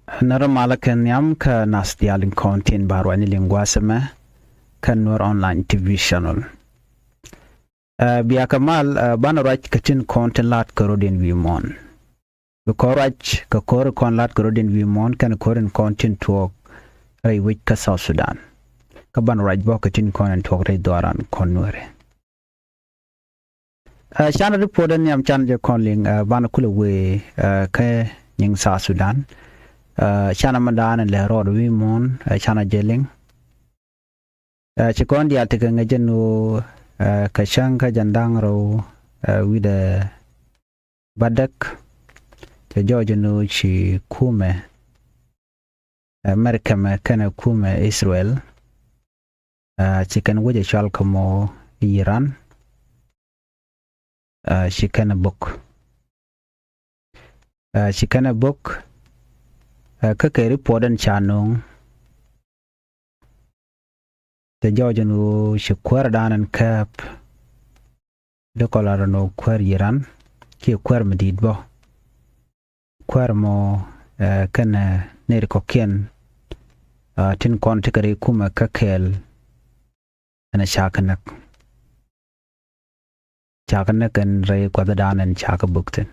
Naramala Kenyam ka nasdialin content baru ani linguaseme kan nur online TV channel. Biya kamal bana raj katin content lat karodin vimon. Bekoraj ka kor kon lat karodin vimon kan korin content talk rai wich ka South Sudan. Ka bana raj bo katin content talk rai doran konure. Chana reporten yam chan je konling bana kula we ka nying South Sudan. Chana mandan le rod vimon chana jeling. Chikon dia tika ngajenu kashanga jandang ro wida badak te jojenu chi kume Amerika me kana kume Israel chikan waje chal kamo Iran chikana book kake reporten chanong te jojenu shikwar danan kap de kolarano kwar Iran ki kwar medid bo kwar mo kana ner kokien tin kon tikare kuma kakel ana chakanak kan ray kwada danan chaka bukten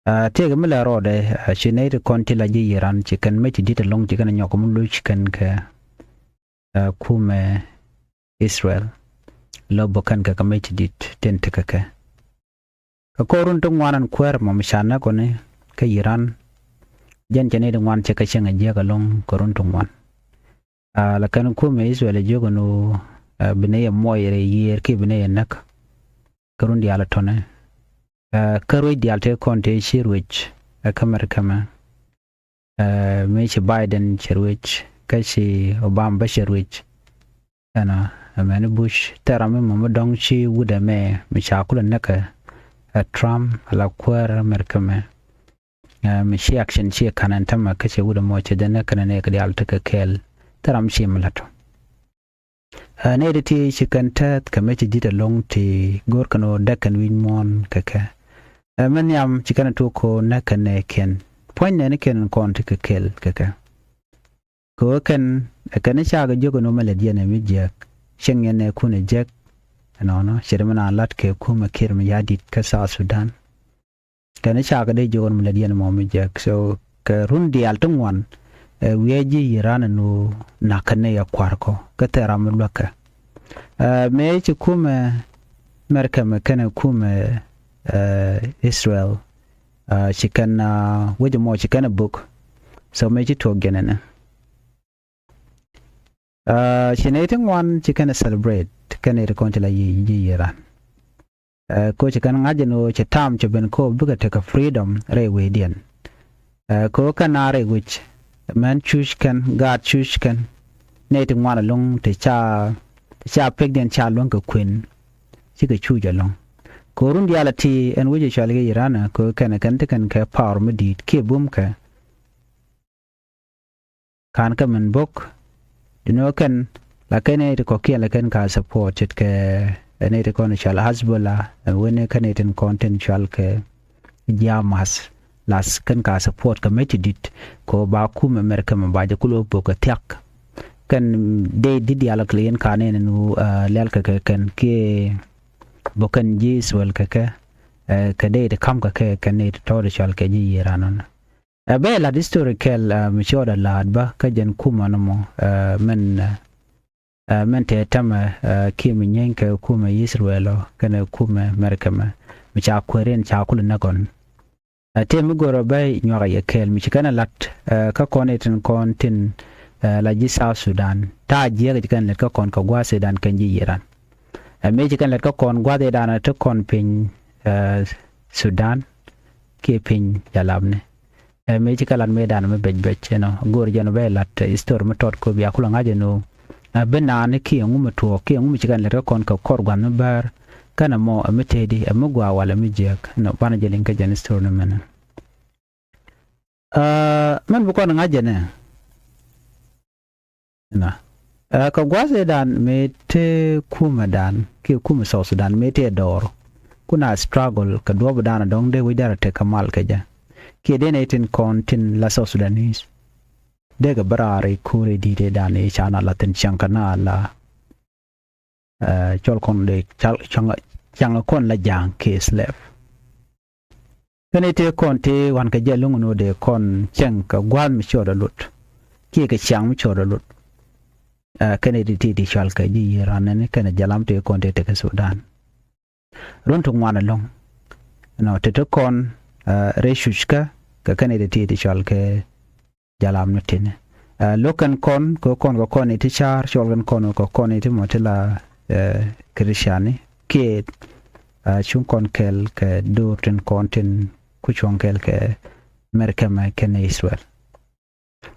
tege mila rode chinere konti la ji Iran chikan mechi dita long chikan nyokom lu chikan ka kume Israel lobo kan ka mechi dit tente ka korun tung wanan kwer mo mishana kone ka Iran jan chane de wan cheka chenga je ka long korun tung wan la kan kume Israel jogo no bine moyere yer ki bine nak korun di ala tone karoi di alte konte shirwich kamar kama mechi Biden shirwich kashi Obama shirwich ana amani Bush terame mama dong chi wuda me mishakula naka Trump ala kwar Amerika me mishi action chi kanantama kashi wuda moche dana kana ne kadi alte ka kel teram chi malato ne diti shikantat kamechi dita long ti gor kano dakan winmon kaka man yam chikana tuko nakane ken point ne ken kon tika kel kaka ko kan kana chaga jogo no mala diana mi jak shenye ne kuna jak no shirmana lat ke kuma kirma yadit ka South Sudan kana chaga de jogo mala diana mo mi jak so ka rundi altungwan weji Iran no nakane ya kwarko ka teram lwaka me chi kuma Amerika me kana kuma Israel chicken with more chicken a book so make it to again shinating one chicken celebrate can it continue Iran ko chicken ngajeno chitam chiben ko buga take a freedom railway dian ko kanare which man chushkan god chushkan nating one along te cha pigden cha long ko queen chika chuja long korun dialati en wije chalge Iran ko kana kan ka power medit ke bum ka kan ka men bok dino kan la kene ko ke la kan ka support it ke ene te kon chal Hezbollah wene kan eten content chal ke jamas las kan ka support ka medit ko ba ku Amerika ma ba je kulo bok tak kan de diala klien kanen nu lel ka kan ke bokan jis wal kaka kade de kam kaka kane to de chal ke ji Iran be la historical michoda lad ba ka jen kuma no men te tama kim nyen ka kuma Israel kana kuma Amerika ma mi cha kweren cha kul na gon te mi goro bay nyoga ye kel mi kana lat ka konetin kontin la ji South Sudan ta je ga kan ka kon ka gwa Sudan kan ji Iran meji kan let ko kon gwade dana to kon pin Sudan ke pin jalabne meji kalan me dana me bej no gor jeno be lat istor me tot ko biya kula ngaje no benane ki ngum to ki ngum ci kan let ko kon ko kor gwan bar kana mo ametedi amugwa wala mi jek no bana jelin ka jan istor no men man bu kon ngaje ne na ka gwaze dan mete kuma dan ke kuma South Sudan mete dor kuna struggle ka dobo dan dong de widara te kamal ka ja ke dene tin kon tin la South Sudanese de ga barare kure di de dane chana la tin chankana la chol kon de changa kon la jang ke slave kene te kon te wan ka jelung no de kon chang ka gwan mi choda lut ke ka chang mi choda lut kene di chal ka ji Iran ne kene jalam te kon te ka Sudan ron to ngwana long no te kon reshushka ka kene di chal ke jalam no tene lokan kon iti char cholgan kon iti motela krishani ke chung kon kel ke dorten konten kuchon kel ke merkama ken Israel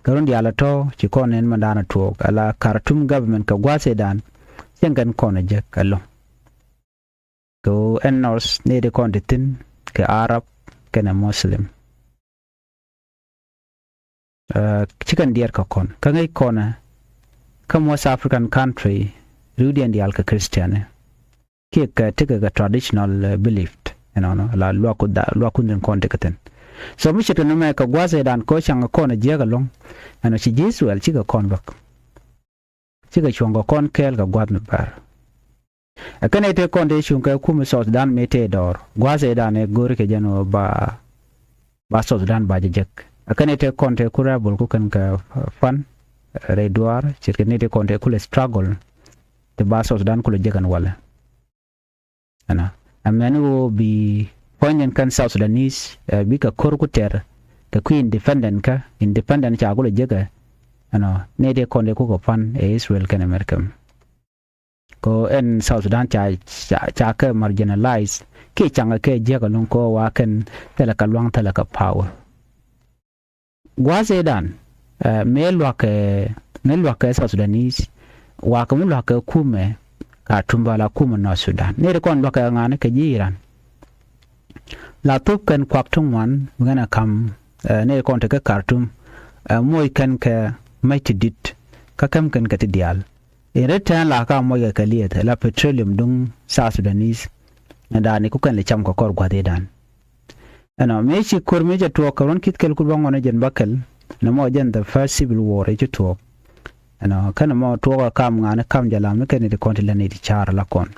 karon di ala to ci kon en mandana to ala Khartoum government ka gwase dan sengan kon je kallo ko en north ne de kon ditin ke Arab ken Muslim chicken deer ka kon ka ngai kona ka West African country rudian di alka Christian ke ka tika ga traditional belief no la lo ku den kon tekaten so mi chete no me ka gwaze dan ko changa kona je ga long ano chi Jesu al chi ga kon bak chi ga chongo kon kel ga gwad me bar akane te kon de chung ka ku mi so dan me te dor gwaze dan e gor ke jano ba so dan ba je jek akane te konte kurabul ku kan ka fan redwar chirkene te konte ku le struggle te baso dan ku le jegan wala ana amenu bi ponyen kan South Sudanese bi ka korku ter ka ku independent cha ku le jega ana ne te konte ku ko fan e Israel kan America ko en South Sudan cha ka marginalize ke changa ke jega lon ko wa kan tela ka luang tela ka power gwaze dan melwa ke South Sudanese wa ka mulwa ka kume ka tumbala kuma na Sudan ne re kon loka ngane ke jiran la top kan kwak tungwan ngana kam ne kon te ka Khartoum moy kan ka mighty dit ka kam kan ka tidial e retan la ka moy ka liet la petroleum dung South Sudanese nda ne ku kan le cham ko kor gwade dan ana mechi kormeja to karon kitkel ku bangona jen bakal na mo jen the first civil war e to ana kana mo to ka kam ngana kam jala me ken de konti lane di char la kon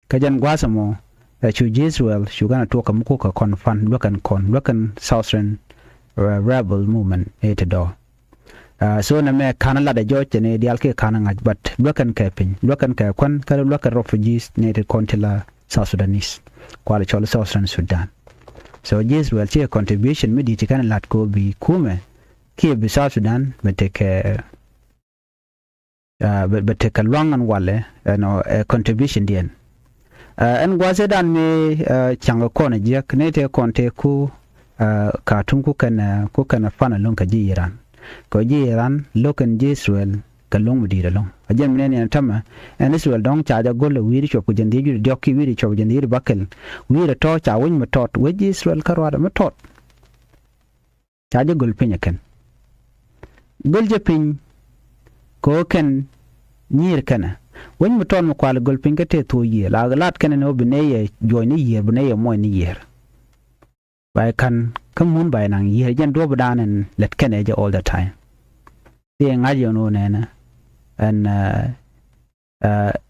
ka jan gwasa mo chu Israel shugana to ka muko ka kon fan lokan southern rebel movement e to do so na me kana la da joche ne dial ke kana ngaj but lokan ka kon ka lokan refugees ne de konti la South Sudanese kwala chol Southern Sudan so Israel che contribution mi di tikana lat ko bi kume ke bi South Sudan beteka lwangan wale no contribution dien en gwaze dan me changa kona jek ne te konte ku ka tum ku kana fana lon ka jiran ko jiran lokan Israel ka long di long ajem ne ne tama en Israel dong cha ja gol wiri chop ku jendi ju dokki wiri chop jendi bakel wiri to cha won matot we Israel karwada matot cha ja gol pinya ken gol je pin ko ken nyir kana won maton mo kwal gol pin te to ye la lat ken no bineye joini ye bineye mo ni yer bai kan kam mun bai nang yer jen do badanen let ken je all the time de ngajo no nena and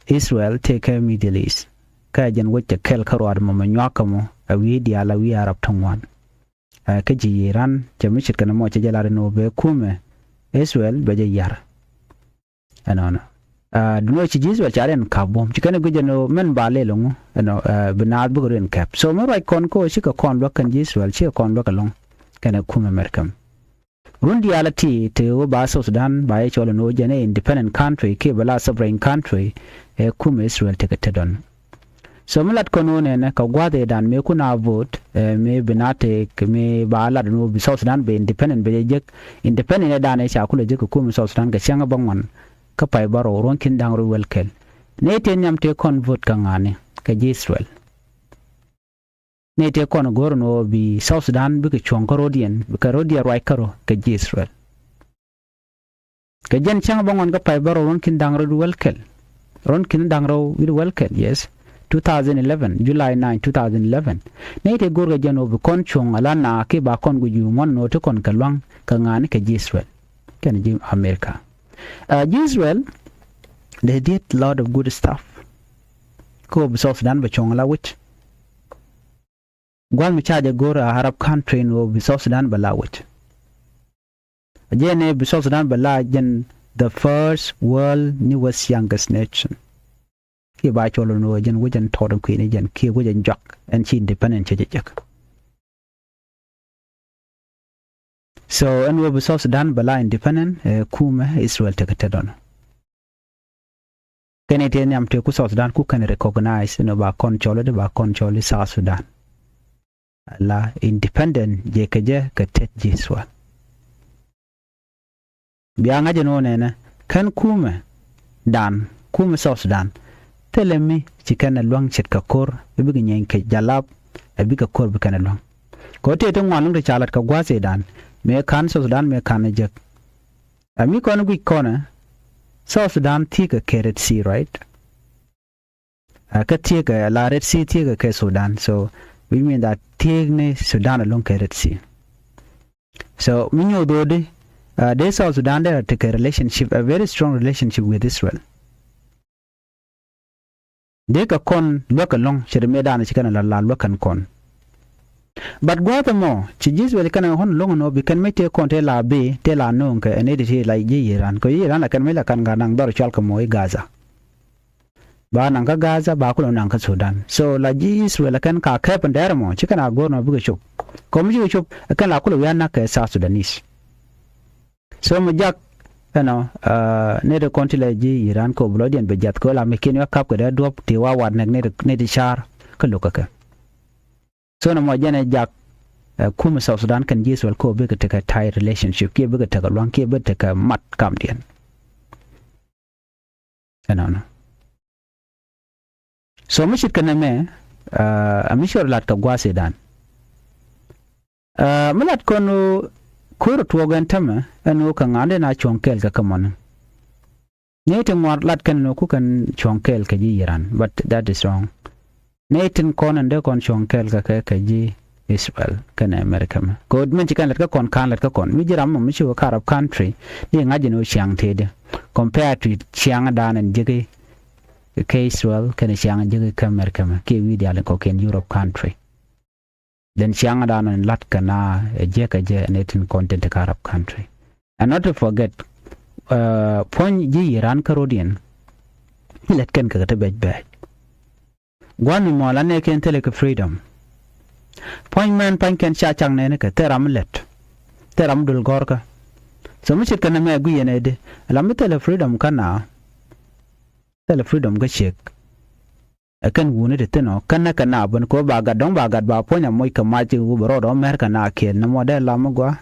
Israel take a Middle East ka jan wacce kel karwad mo manywaka mo awi dia la wi arab tongwan ka ji Iran je mi shirkana mo ce jalare no be kume Israel be je yar anona duno ci Israel charen kabom ci kana gujeno men bale longo ano binad bu ren kap so mo right kon ko shi ka kon lo kan Israel shi kon lo ka long kana kume American rundi alati te wo ba South Sudan ba ye cholo no jene independent country ke bala sovereign country e kume Israel te ka tedon so mulat kono ne ka gwade dan me kuna vote me binate me bala no bi South Sudan be independent be je independent dan e sha kula je ko kume South Sudan ga changa bangwan ka pay baro ron kin dangro welkel ne te nyam te kon vote ka ngane ka Israel ne te kon gorno bi South Sudan bi ka chonkorodien bi ka rodia roi karo ka Israel ka jen changa bangon ka pay baro ron kin dangro welkel ron kin dangro welkel yes 2011 July 9 2011 ne te gorga jano bu kon chung ala na ke ba kon gu yu mon no te kon kalwang ka ngani ka Israel kan ji America Israel they did a lot of good stuff ko bu South Sudan ba chung ala wit gwal mi chaja gora Arab country no bu South Sudan ba la wit ajene bu South Sudan ba la jen the first world newest youngest nation ki ba cholo no jen wujen todon ku ni jen ki wujen jok and chi independent che jek so and we South Sudan bala independent kuma Israel te katedon kene te nyam te ku South Sudan ku kan recognize no ba kon cholo de ba kon cholo South Sudan la independent je keje katet Israel biya nga jeno nene kan kuma dan kuma South Sudan telemi chikana luang chet ka kor biga nyen ke jalab biga kor bikana luang ko te to ngwan de chalat ka gwase dan me kan South Sudan me kan jek ami kono gwi kona South Sudan tika Red Sea right ka tika la Red Sea tika ke Sudan so we mean that tigne Sudan along Red Sea so minyo dode they South Sudan there take a relationship a very strong relationship with Israel they ka kon loka long shirme dana chikana la lokan kon but Guatemala chi Israel kana hon long no bi kan mete kon te la be te la no ka ene de la Iran ko Iran la kan me la kan ga nang dor chal ka moy Gaza ba nang ka Gaza ba ko nang ka Sudan so la Israel kan ka ka pan der mo chikana gorno bi chup ko mi chup kan la ko ya na ka South Sudanese so mo jak ne de kontile ji Iran ko blodian be jat ko la mekin ya kap ko da dop te wa wad ne de char ko lokaka so na mo jane jak kuma South Sudan kan Israel ko be ka take a tight relationship ke be ka take long ke be take mat kam dien no so mi shit kan me amishor lat ka gwase dan mulat kono kuro tuogan tama anu ka ngande na chonkel ka kamon netin war lat kan no ku kan chonkel ka ji Iran but that is wrong netin kon ande kon chonkel ka ji Israel kan America ma ko men chikan lat ka kon mi jiram mo mi chu Arab country ni ngaji no chiang tede compared to chiang dan and jige ke Israel kan chiang jige ka America ma ke wi dial ko ken Europe country then chiang dan and lat kana je netin content ka Arab country and not to forget pon ji Iran karodian let ken ka ta bej gwanu mo la ne ken tele ka freedom pon men pan ken cha chang ne ka teram dul gorka so mi chit kana me gu yene de la mi tele freedom kana tele freedom ga chek akan wune de teno kana ban ko ba gad ba ponya moy ka ma ji u bro do mer kana ken na mo de la mo gwa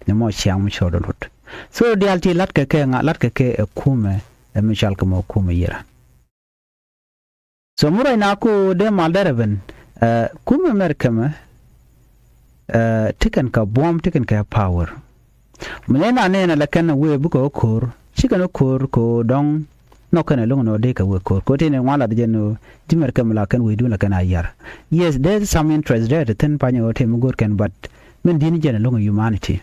ne mo chiang mo chodo lut so dialti lat ka ke kume mi chal ka mo kume yira so murai na ko de mal daraben kume mer kama tikan ka bomb tikan ka power mena ne na la kana we bu ko kor chikan kor ko dong no kana long no de ka we kor ko tene wala de no dimer kam la kan we du la kana yar yes there's some interest there to ten panya o te mu gor kan but men dini jena long humanity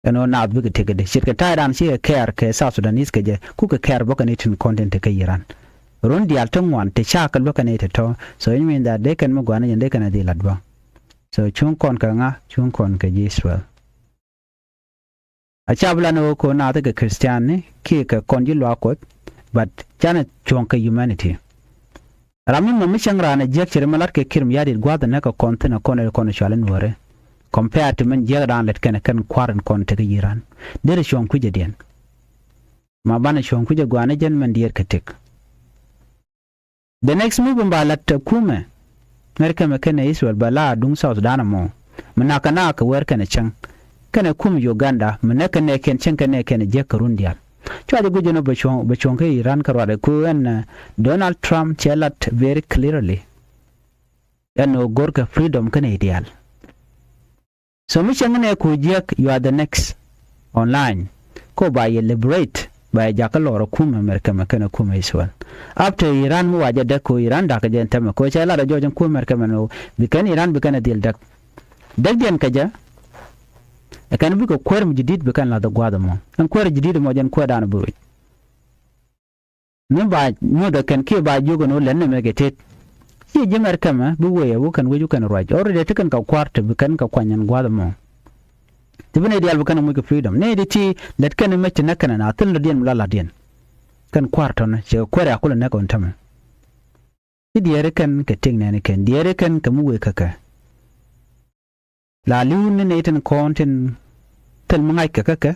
na bu ke te de shirka ta ran shi care ke South Sudanese ke je ku ke care boka ne tin content ke Iran ron di alton wan te cha ka boka ne te to so you mean that they can mu gwana yende kana de ladba so chung kon ka nga chung kon ke Israel achabla no ko na de Christian ne ke ka konji lo akot but jana chung ka humanity ramin no mishang rana je chere malat ke kirim yadi gwada na ka kontena kono chalen wore compared to men jeradan let kan kwaran kon te Iran dere shon kuje den ma bana shon kuje gwana jen men dier katek the next move mbalat kume merka mekene Israel bala dung South Sudan mo menaka na ka wer kana chan kana kum Uganda menaka ne ken chan kana ken je karundial chwa guje no bachon ke Iran karwade ku en Donald Trump chelat very clearly no gorka freedom kana ideal so mi changane ku jek you are the next online ko ba ye liberate ba ja ka loro kuma America makana kuma Israel after Iran mu waje da ko Iran da ka je ta ko sai la da jojan kuma America mano bikan Iran bikan dil dak den kaja kan bi ko kwar mu jidid bikan la da gwada mo an kwar jidid mo jan ko da na buru ne ba mu da kan ke ba jogo no lan me getet ye jimar kama bu waya bu kan waju kan raj already takan ka kwarta bikan ka kwanyan gwada mo tibine dial bikan mu ke freedom ne diti dat kan me tina kana na tun diyan mulala diyan kan kwarta na ce kware akula na kan tama diyare kan ka ting ne kan diyare kan ka mu we kaka la liun ne tan konten tan mangai kaka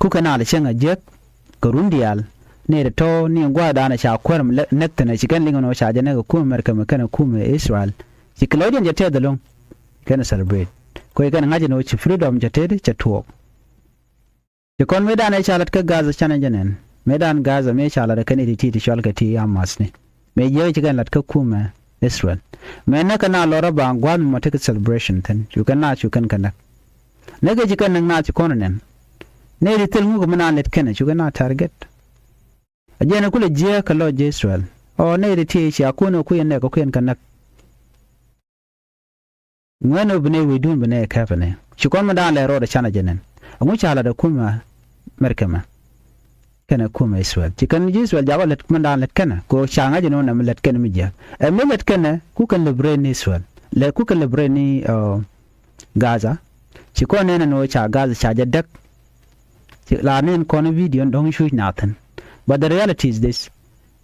ku kana la shenga jek ka rundial ne da to ni gwada na sha kwar netta na shigan lingo sha jana ga kuma America makana kuma Israel shi Claudian jate da long kana celebrate ko kana ngaje no ci freedom jate da chatwo ke kon medan ai chalat ka Gaza chana janen medan Gaza me chala da kana ti shal ka ti amas ne me je ci kan lat ka kuma Israel me na kana lora ba gwan mo take celebration tan you kan kana ne ga ji kan na ci konen ne ri tel mu ko mana let kana you kana target ajena kule je ka lo Israel o ne ri ti shi akuna ku yenne ko kuen kanak ngano bne we dun bne ka bne shi kon ma da le ro da chana jenen ngu chala da kuma merkama kana kuma Israel ti kan Israel jago let kuma da let kana ko shanga jeno na let kana mi ja me let kana ku kan le bre ni Israel le ku kan le bre ni Gaza shi kon ne no cha Gaza cha jadak la nen kon video ndong shu nathan. But the reality is this,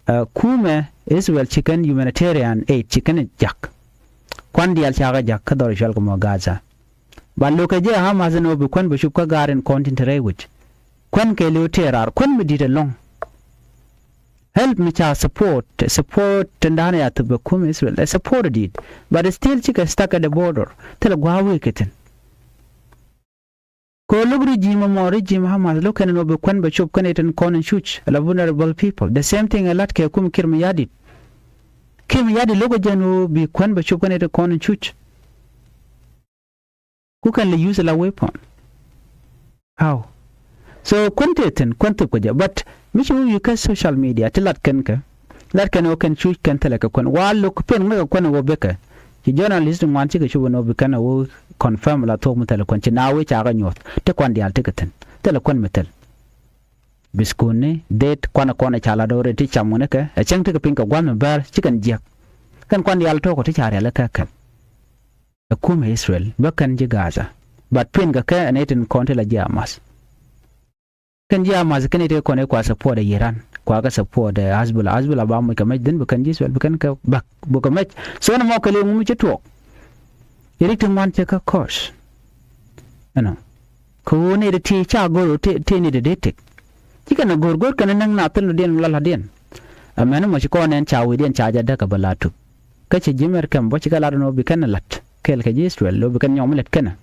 Kume Israel chicken humanitarian aid chicken jack. Kwandi al chaga jack kador shal ko Gaza. But look at Hamas no be kwan be shupka garen content rewich. Kwan ke lu terar kwan me did long. Help me cha support tandane at be Kume Israel. I supported it, but still chicken stuck at the border. Tell gwa wiketen. Ko lugri jima mo regime Hamas look and no be kwan be chup kanetan kon and shuch la vulnerable people. The same thing a lot ke kum kirmiyadi logo janu be kwan be chup kanetan kon and shuch. Who can use a weapon? How? So quantup ko ja but mishi you can social media tilat kan o kan shuch kan teleka kon wallo ko pen nga kon wo beka. Ki journalist ngwan ci ke chubo no be kana wo confirm la to mutal kon ci nawe ci aga nyot te kon dial teketen telekon metal biskone det kwana chala dore ti chamune ka a chang te pinka gwan bar ci kan jek kan kon dial to ko ti chare la ka kan kuma Israel bakan ji Gaza but pin ga ka anetin konte la jamas kan jamas kan ite kone kwa support da Iran kwa ga support da Hezbollah ba mu kamar din bakan ji Israel bakan ka bak bukamai so na mo kale mu ci to Yeritin man take a course. Ko ne da ti cha goro te ne da detek. Kika na gorgor kana nang na tulu den lala den. Amana mo ko nen cha wi den cha jada ka balatu. Kace jimer kam bo cika lado no bi kana lat. Kel ka Israel lo bi kan nyom let kana.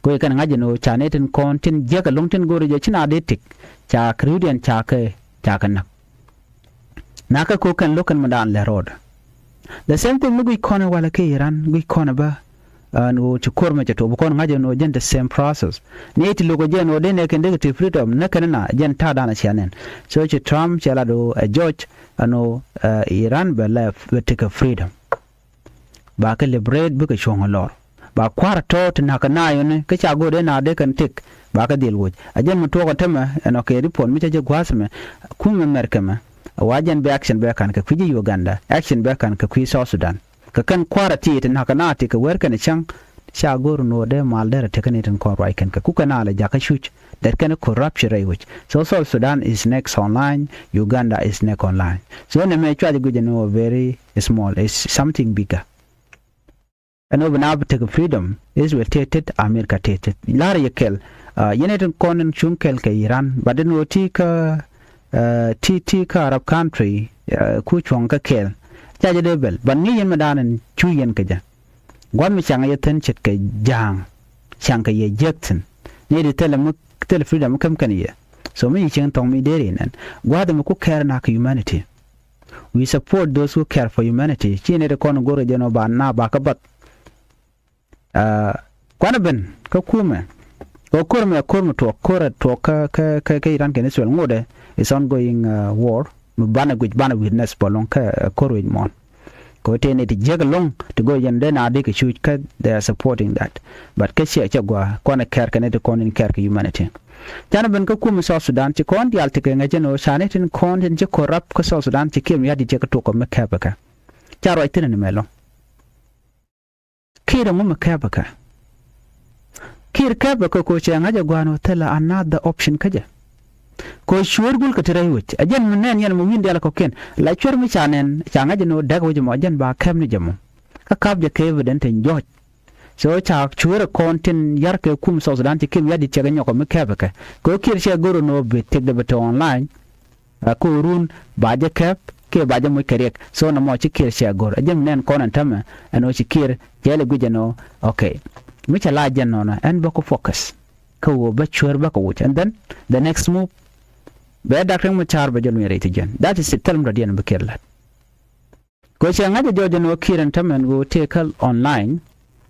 Ko kan ngaje no cha ne tin kontin je ka longtin goro je china detek. Cha kruden cha kana. Naka ko kan lokan madan le road. The same thing mu kona wala ke Iran gu kona ba no to korma to ko ngaje no jen the same process ne ti logo je no den ke ndege freedom na kana jen ta dana chanen so che Trump chala do George ano Iran ba la take freedom ba ka liberate bu ka shon lor ba kwara to na kana yone ka cha go de na de kan tik ba ka dil woj a jen mu to ko tama no ke report mi je gwasme kuma merkama wajen be action be kan ka kuji Uganda action be kan ka kuji South Sudan ka kan kwara ti tin haka na ti ka werka ne chan sha gor no de mal der te kan tin ko right kan ka kuka na la jaka shuch that kind of corruption right which so South Sudan is next online Uganda is next online so ne me chwa guje no very small is something bigger and over now take freedom is will tated America tated lara yekel yenetin konen chunkel ka Iran baden woti ka ti ka Arab country ku chonga kel chaje debel ban ni yen madanan chuyen ka ja gwan mi changa yeten chet ka jang changa ye jekten ne de tele freedom kam kan ye so mi chen tong mi dere nan gwada mu ku care na ka humanity we support those who care for humanity chine de kono gore jeno ba na ba ka bat kwana ben ka kuma Okur to ka Iran ken Israel ngode is ongoing war bana witness bolong ka korwin mon ko tene ti jegalong to go yende na de ke shoot ka they are supporting that but ka shi gwa kona care ka ne to kon in care ka humanity jana ben ka kum South Sudan ti kon dial ti ka ngajeno shane tin kon tin je corrupt ka South Sudan ti kem ya di je ka to ko me ka baka charo itin ne melo kira mu me ka baka kir ka baka ko che ngaja gwa no tela another option kaja ko shuwar gul ka tirai wuce ajan munen yan mu windi ala ko ken la chwer mi chanen changa jeno daga wuce mo ajan ba kam ni jamu ka kab je ke evident en joj so cha chwer content yar ke kum South Sudan ti kim yadi chega nyoko me kebe ko kir she goro no be take the beto online ko run ba je kep ke ba je mo kerek so na mo chi kir she goro ajan munen konan tama ano chi kir jele guje no okay mi cha la jan no na en ba ko focus ko ba chwer ba ko wuce and then the next move be Dr. Machar ba jolu yare tijan that is it telm radian bakirlat ko changa de jojo no kiran tamen go tekal online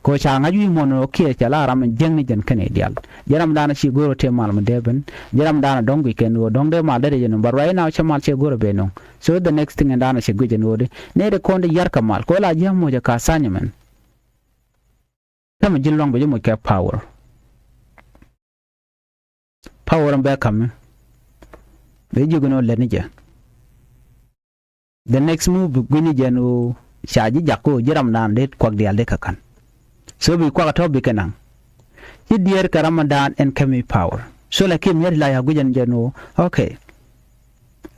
ko changa yu mono kier chala ram jeng ni jan kane dial jaram dana chi goro te mal deben jaram dana dong weekend go dong de mal de jen but right now chamal che goro be no so the next thing and dana che guje no de ne de konde yar kamal ko la jam mo ja ka sanyamen tam jilong ba mo ka power be kam beju gono lenija the next move guni janu shaji jako jiram nan det kwak dial de kakan so bi kwa to bi kanang ti dier ka Ramadan and kami power so la kim yar la ya gujan janu okay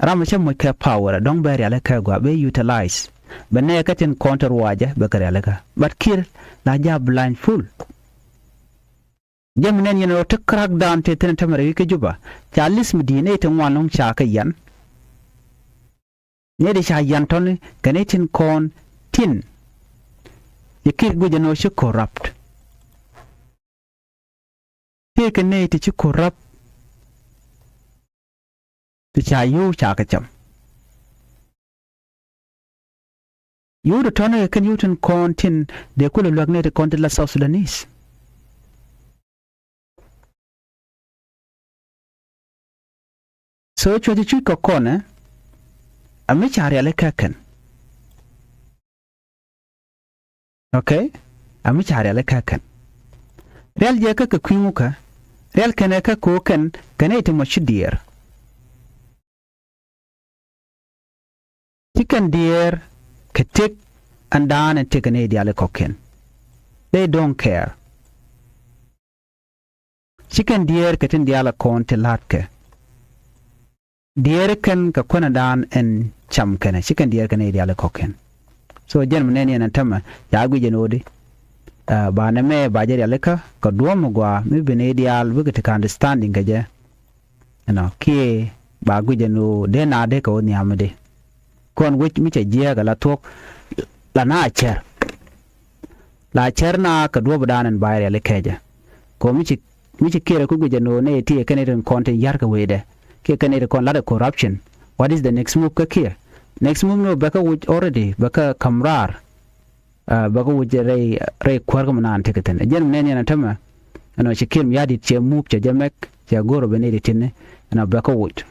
Ramadan mo ka power don bari ala ka gwa be utilize banne ka tin counter waja be kare ala ka but kir la ja blindfold jam nen yeno to crack down te ten tamare ke juba chalis medine te wanong cha ka yan ne de cha yan ton kanetin kon tin yekir guje no shi corrupt te kane te chi corrupt te cha yu cha ka cham yu de ton kan yu ten kon tin de kula lagne te kon la South Sudanese so chwe chu ko kona ami chari ale kakan okay ami chari ale kakan real je ka kwimuka real kana ka ko kan kana ita mashidier chicken deer ka take and down and take an idea ale koken they don't care chicken deer ka tin diala kon te latka dier kan ka kona dan en cham kana chicken dier kana ideal koken so jen menen yan tama ya gu jenodi ba na me ba jeri aleka ka duom gwa mi bene ideal bu ka understanding ga je ki ba gu jenu de na de ko ni amade kon wich mi che je ga la tok la na na ka duob danen ba yeri aleka je ko mi ci kire ku gu jenu ne ti kana den content yar ka wede ke kanere kon lada corruption what is the next move ka kia next move no baka which already baka kamrar baka which ray kwarga manan teketen jen men yana tama ano shikim yadi che move che jamek che goro benedi tinne ana baka which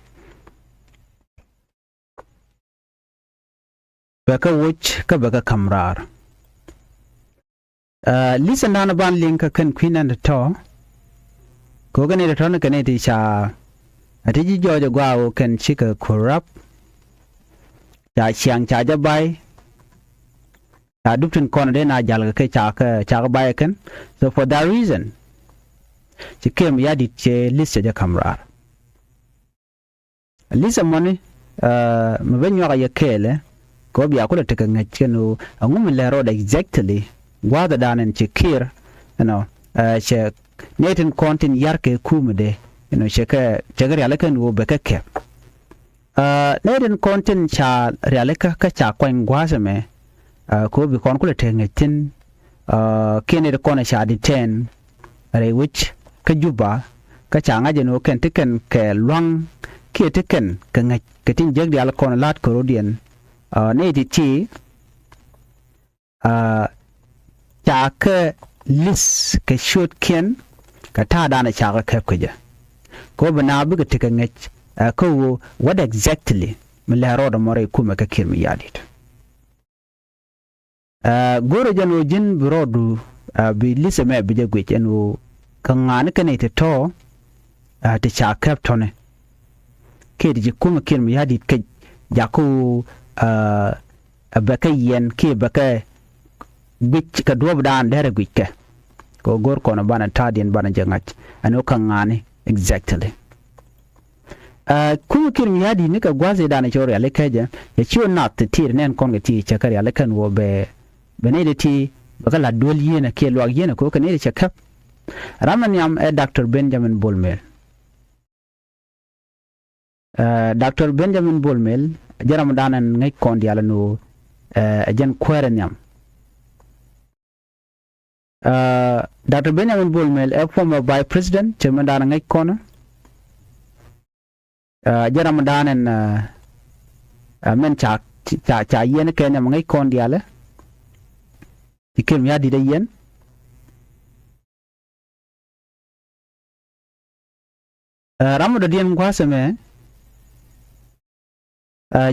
ka baka kamrar listen dana ban link kan queen and to ko gane da tona kane ti sha atiji jojo gwao kan chika corrupt ya chiang cha ja bai ta duptin kon de na jal ka cha bai kan so for that reason chikem yadi che list ja kamrar lisa money mabenyo ga yakele ko biya ko ta kan ngacheno angum le road exactly gwada danen chikir che netin kontin yarke kumude sheka jagar yalakan wo bekake netin kontin cha realika ka cha kwen gwasame ko bi kon kula tengatin kene de kona cha di 10 re which ka juba ka cha ngaje no ken tiken ke lwang ke tiken ka ngaj ketin jeg di alkon lat korodian ne di ti cha ka lis ke shoot ken ka ta da na cha ka kep ka ja ko bana bu ga tika ngech ko what exactly mala roda more kuma ka kirmi yadit goro jano jin brodu bi lisa me bi je gwechenu kangane kane te to te cha kep tone ke di kuma kirmi yadit ke jaku baka yen ke baka gwech ka dob dan dere gwech ko gor kono bana tadien bana jangat ano kangane exactly kuma kirmi yadi nika gwaze dana chori alekaja ya chiwo nat tir nen konga ti chakari alekan wo be benede ti baka la dol yena ke lo yena ko kanede chakap raman yam Dr. Benjamin Bolmel Dr. Benjamin Bolmel jaram dana ngai kondi ala no jan kweren yam Dr. Benjamin Bolmel former vice president chairman dana ngai kona jaram danen men cha yen Kenya ngai kon diale ikem ya di yen ramudo dien kwaseme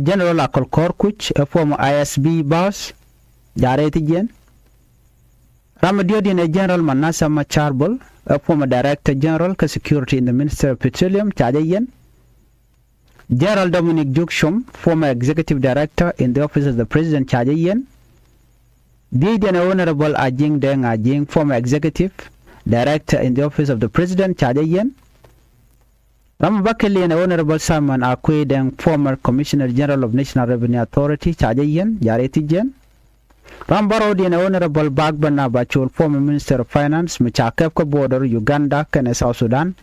general akol korkuch former ISB boss jareti jen ramudo dien general Manasa Macharbol former director general ka security in the Ministry of Petroleum cha yen General Dominic Jukshum, former executive director in the office of the President Chajayen. Didian Honorable Ajing Deng Ajing, former executive director in the office of the President Chajayen. Ramabakeli and Honorable Simon Akwe Deng, former Commissioner General of National Revenue Authority Chajayen, Yaretijen. Rambarodi and Honorable Bagbana Bachul, former Minister of Finance, Michakevka border, Uganda, and South Sudan,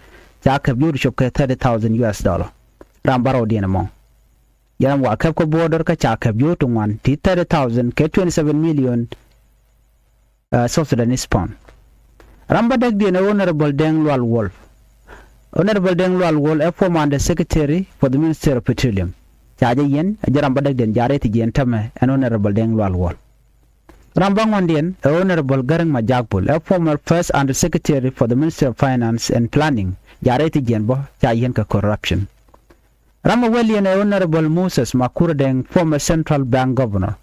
Jakab Yurishop $30,000. Rambaro dinamo yaram wa kap ko border ka cha kap yo to 30,000 ke 27 million South Sudanese pound ramba dag din Honorable Deng Lual Wolf Honorable Deng Lual Wolf a former under secretary for the Ministry of Petroleum chaje yen jaramba dag den jareti jen tame an Honorable Deng Lual Wolf ramba ngondien Honorable Garang Majakbul a former first under secretary for the Ministry of Finance and Planning jareti jen bo cha yen ka corruption Ramaweli and Honorable Moses Makuradeng, former Central Bank Governor.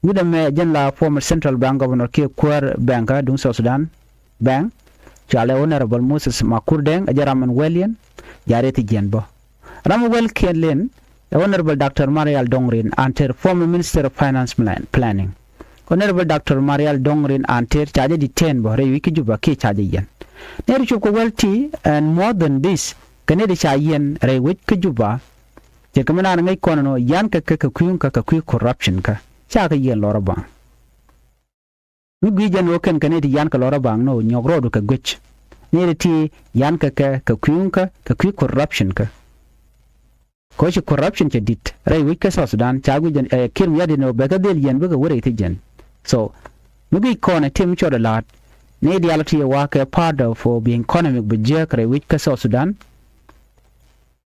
With me, General former Central Bank Governor K. Quer Banker, Dung South Sudan Bank. Chale Honorable Moses Makuradeng, Ajaraman Wellian, Yareti Jenbo. Ramawel Kenlin, Honorable Dr. Marial Dongrin, Anter, former Minister of Finance Planning. Honorable Dr. Marial Dongrin, Anter, Chaja detained Bore Wikijuba K. Chajayan. Nerichuko Welti, and more than this, Canada Chayen, Rewit Kajuba. Jekamana ngai kono yan ka kuyun ka kuy corruption ka cha ka yen lora bang nugi jan oken kanedi yan ka lora bang no nyogro ka gwech ne ti yan ka kuyun ka kuy corruption ka ko chi corruption che dit rai wi ka South Sudan cha gu jan kirm yadi no be ka del yen be ka wore ti jen so nugi kono tim cho da lat ne di alati wa ka part of for being economic budget rai wi ka South Sudan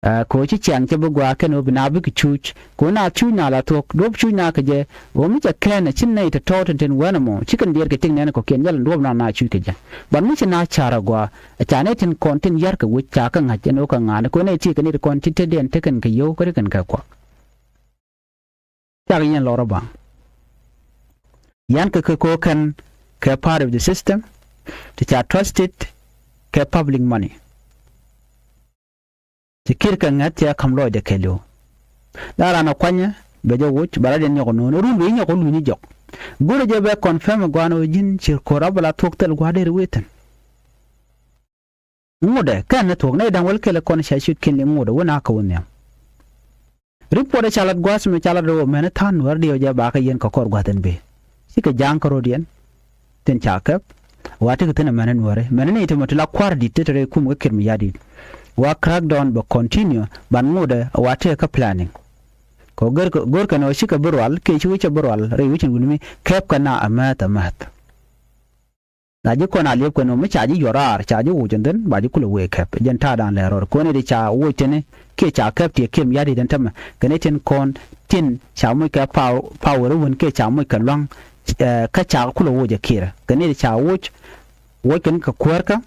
ko chi chang che bugwa ke no bina bu chuch ko na chu na la tok dob chu na ke je o mi cha ken chin nei to tot ten wanamo chicken der ke ting ne ko ken yal dob na chu ke je ban mi na chara gwa cha ne tin kontin yar ka wi cha ka nga je no ka nga ko ne chi ke ni kontin te den te ken ke yo ko kan ka kwa cha yen lora ba yan ka ko kan ka part of the system to cha trusted ka public money Tikirka ngati ya kamlo de kelo dara na kwanya bejo wuch barade nyoko no rumbe nyoko lu ni jok gure je be confirm gwano jin chir korabala toktel gwade reweten ngode kan na tok ne dan wel kele kon shashit kin le ngode wona ka wonya report chalat gwas me chalat ro mena tan war dio ja ba ka yen ko kor gwaten be sika jang ko rodien ten chakap wati ko tena manen wore manen ite motla kwar di tetere kum ga kirmi yadi wa crackdown ba continue ban ngode wate ka planning ko gor ka no shika burwal ke chi wiche burwal re wiche gunmi kep kana amata mat na ji ko na le ko no mi chaji yorar chaji wujenden ba ji kula we kep jen ta dan le ror ko ne di cha wuche ne ke cha kep ti kem yadi den tam kane ten kon tin cha mu ka power won ke cha mu ka long ka cha kula wuje kira kane di cha wuch woken ka kwerka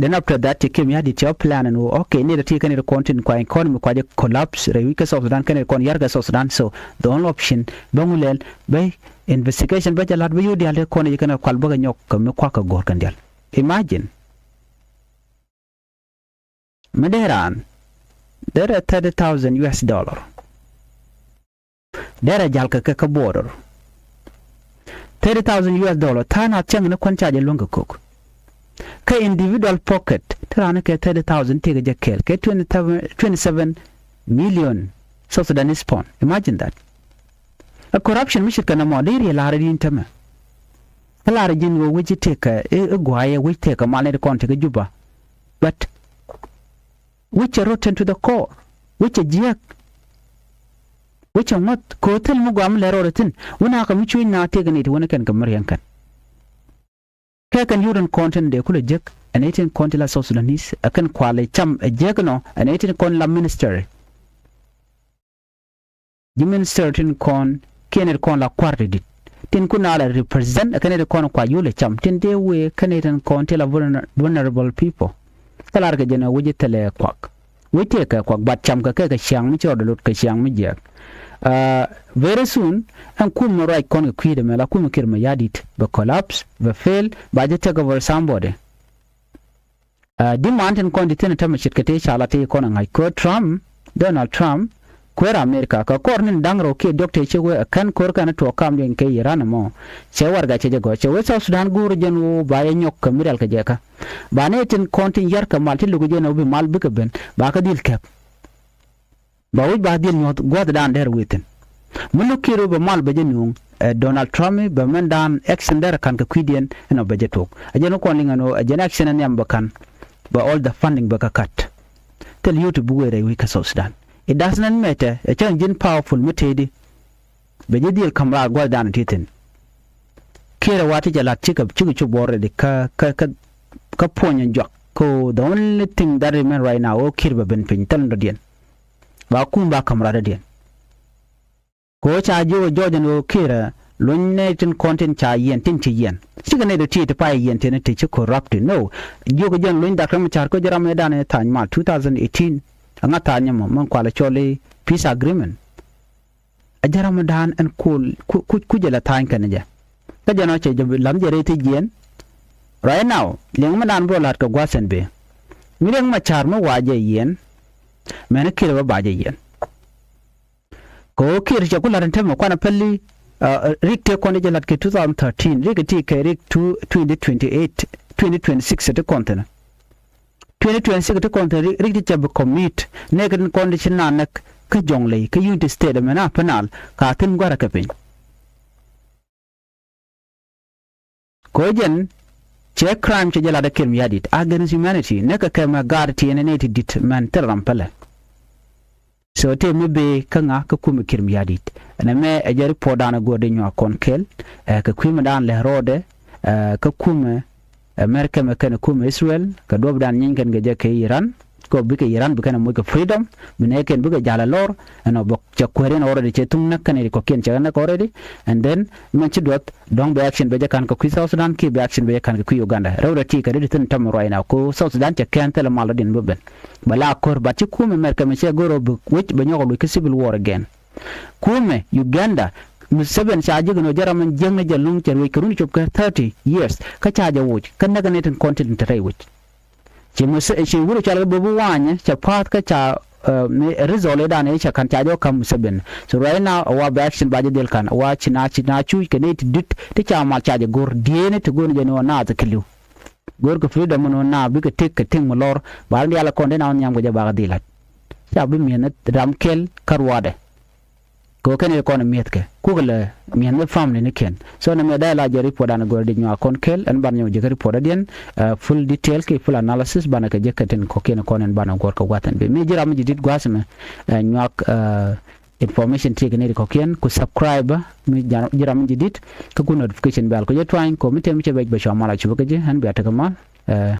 then after that came ya dit your plan and okay need to take any content kwa economy kwa je collapse re week South Sudan kan kon yarga South Sudan so the only option bangulel bay investigation ba jalat ba yodi ale kon yikana kwal baga nyok me kwa ka gor kan dial imagine Maderan there are $30,000 there are jalka ka border $30,000 tana chang na kon charge longa cook ka individual pocket tana ke 30,000 take je kel ke 27 million South Sudanese pound imagine that a corruption mission kana modiri la radi intama la radi wo wiji take e gwaye we take male kon take juba but which are rotten to the core which a jiak which are not kotel mu gwam le rotin wana ka michu na take ne wani kan kamar yankan kan yuran content de kula jek an 18 content la South Sudanese akan kwale cham a jegno an 18 kon la minister the minister tin kon kener kon la kwarde dit tin kuna la represent akan de kon kwa yule cham tin de we kaneten kon tela vulnerable people kala ga jena wuje tele kwak wite ka kwak bat cham ka ka shang mi chodo lut ka shang mi jek very soon an kum right kon ku de mela kum kirma yadit ba collapse ba fail ba je take over somebody di mountain kon ditin ta machit kate shala te kon ngai ko Trump Donald Trump kwera America ka kornin dangro ke doctor che we kan kor kana to kam den ke Iran mo che warga che go che we South Sudan guru jenu ba ye nyok kamiral ka jeka ba ne tin kontin yar ka mal tilu jenu bi mal bi ka ben ba ka dil kap ba wi ba dil nyot god dan der witen mulu kiro ba mal ba jenu Donald Trump ba men dan extender kan ka kwidien no ba jetok ajeno kon lingano ajena action ne am kan ba all the funding ba ka cut tel youtube were wi ka South Sudan it does not matter a change powerful mutedi be jidil kamra gol dan titin kira wati jala chika chu bore de ka ponya jok ko the only thing that remain right now o kirba ben pin tan do dien ba kumba kamra da dien ko cha jo jojen o kira lunne tin content cha yen tin ti yen siga ne do ti to pa yen tin ti corrupt no jo ko jen lun da kam char ko jara me dan tan ma 2018 anga tanya mo man kwala chole peace agreement ajara mo dan an ku jela tan kan ja ka jano che lam jere ti jen right now leng ma dan bolat ko gwasen be mireng ma char mo waje yen mena kire ba je yen ko kire che kula ran tamo kwana palli rik te konde jelat ke 2013 rik ti ke rik 2028 2026 te kontena 2026 to kontre rikti chab commit nekan condition nanak ka jongle ka unity state mena panal ka tin gwara ka pin ko jen che crime che jala da kirm yadit against humanity neka ka ma gar ti ne dit man taram pala so te mebe kanga ka kum kirm yadit na me ajari podana gode nyo konkel ka kwima dan le rode ka kum America me kana kuma Israel ka dob dan nyin kan ga ke Iran ko bi ke Iran bi kana mo ka freedom bine ken bi ga jala lor ano bok cha kwere na already che tung nak kan ko ken cha na already and then men chi dot dong be action be kan ko South Sudan ki be action be kan ko Uganda rawda ti ka de tin tam roina ko South Sudan cha kan tel malo din bo ben bala kor ba ti kuma America me che goro bu wich ba nyoko ko civil war again kuma Uganda Museven charge no jaraman jengna jalung cher we kuruni chop ka 30 years ka charge wuch kan naga neten content ray wuch che wuro chala bobu wanya cha pat ka cha resole da ne cha kan charge kam Museven so right now our action baje del kan wa china chu ke ne dit ti cha mal charge gor diene to gon jeno na ta kliu gor ko freedom no na bi ka tek ka ting molor ba ndi ala konde na nyam go jaba dilat cha bi mienat ramkel karwade ko ken economy etke kugala mien me family ne ken so na me da la jeri poda na gordi nyo kon kel en ban nyo jeri poda den full detail ke full analysis bana ka jekaten ko ken konen bana gor ko watan be me jira mi dit gwasme nyo information take ne ko ken ku subscribe mi jira mi dit ko notification bel ko je twain ko mi tem che be shamala chuba ke je han be ta kama